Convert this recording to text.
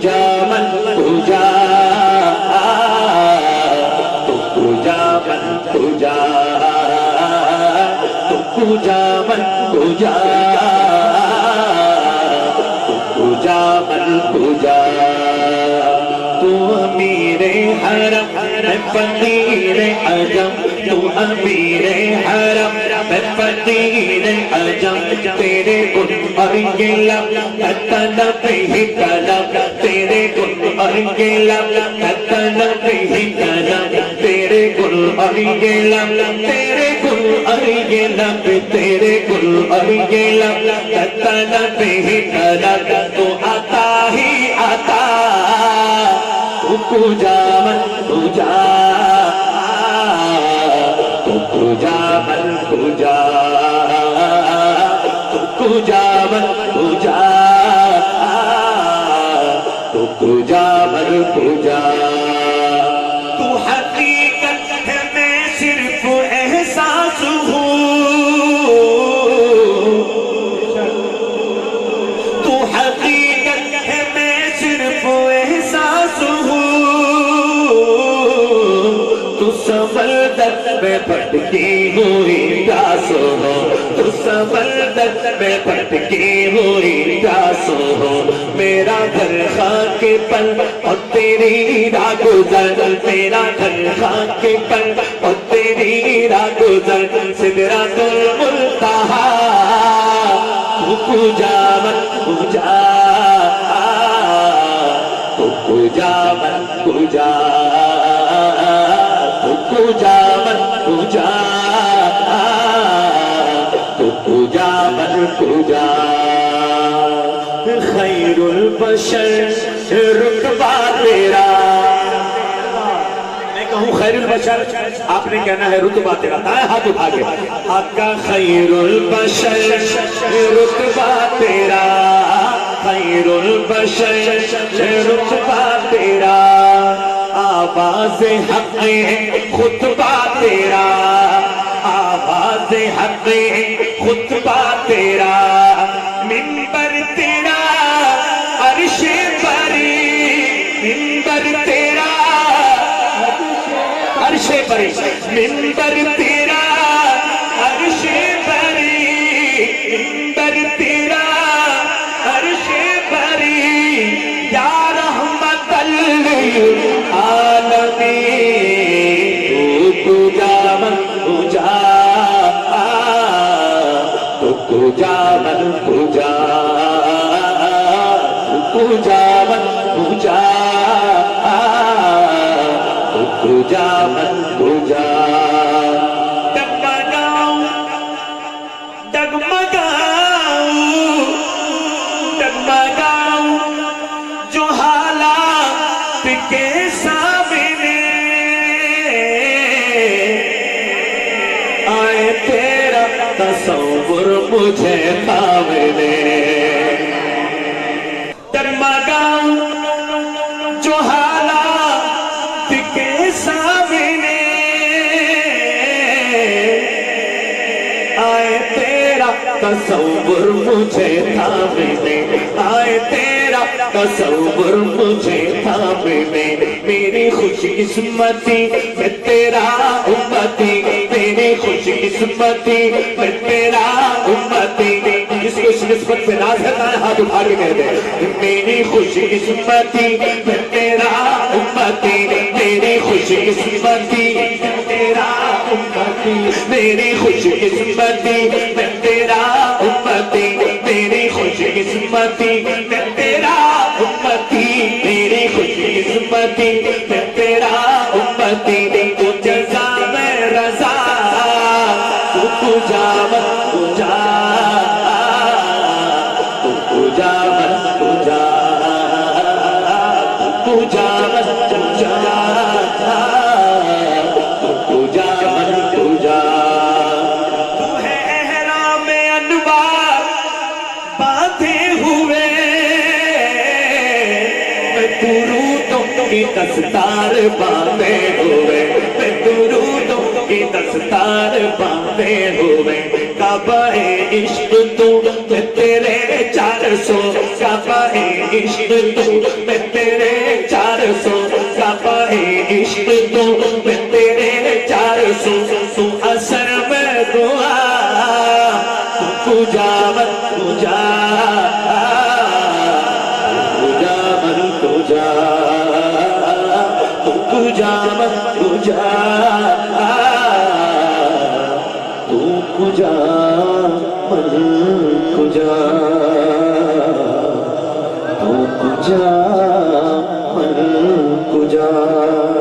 पूजा मन पूजा, तू पूजा मन पूजा, तू पूजा मन पूजा, तू पूजा मन पूजा। तू अमीरे हरम मैं फकीरे अजम, तू अमीरे हरम मैं फकीरे अजम। तेरे गुण और ये लब तलब ही कलम, तेरे गुण और ये लब तलब ही कलम। तेरे गुण और ये लब, तेरे गुण और ये लब, तेरे गुण और ये लब तलब ही कलम। तो आता ही आता तू पूजा मन पूजा, तू पूजा मन पूजा, तू पूजा मन पूजा, तू पूजा मन पूजा। तू हकीकत है मैं सिर्फ एहसास हूँ, तू हकीकत है मैं सिर्फ एहसास हूँ। तू समंदर में भटकी हुई प्यासो हो, तू समंदर में भटकी हुई प्यासो हो। मेरा घर खाके पल और तेरी राह गुजर, मेरा घर खाके पल और तेरी राह गुजर। सिदरतुल मुंतहा तू पूजा मन पूजा, तू पूजा मन पूजा, तू पूजा मन पूजा, तू पूजा मन पूजा। खैरुल बशर रुतबा तेरा, मैं कहूँ खैरुल बशर, आपने कहना है रुतबा तेरा। हाथ उठा के आपका खैरुल बशर रुतबा तेरा, खैरुल बशर रुतबा तेरा। आवाज़ हक़ खुतबा तेरा, आवाज़ हक़ खुतबा तेरा। मिंबर तेरा अर्शे परी, मिंबर तेरा अर्शे परी, मिंबर तेरा अर्शे परी, मिंबर तेरा अर्शे परी। या रहमतल आलमीन तू पूजा मन पूजा, तू पूजा मन पूजा, तू पूजा मन पूजा, तू पूजा मन पूजा। डगमगाऊं डगमगाऊं डगमगाऊं जो हालात के सामने आए, तेरा तसव्वुर मुझे सामने। डगमगाऊं जो हालात के सामने आए, तेरा तसव्वुर मुझे थामने आए, तेरा तसव्वुर मुझे थामने। मेरी खुशकिस्मती मैं तेरा उम्मती, मेरी खुशकिस्मती मैं तेरा उम्मती। जिसको इस निस्बत पे नाज है हाथ उठा के कह दे। मेरी खुशकिस्मती मैं तेरा उम्मती, मेरी खुशकिस्मती मैं तेरा उम्मती, मेरी खुशकिस्मती मैं तेरा उम्मती, मेरी खुशकिस्मती मैं तेरा उम्मती, मेरी खुशकिस्मती मैं तेरा उम्मती। तू जज़ा में रज़ा, तू पूजा मन पूजा, तू पूजा मन पूजा, तू पूजा मन पूजा, तू पूजा मन पूजा। तू है एहराम अनवार बांधे हुए, मैं दुरूदों की दस्तार बांधे हुए, मैं दुरूदों की दस्तार बांधे हुए। काबा है इश्क तू मैं तेरे 400 काबा है इश्क तू मैं तेरे 400 काबा है इश्क तू मैं तेरे 400 तू असर में दुआ तू पूजा मत पूजा पूजा मत पूजा तू पूजा मत पूजा तू पूजा मत पूजा तू पूजा मत पूजा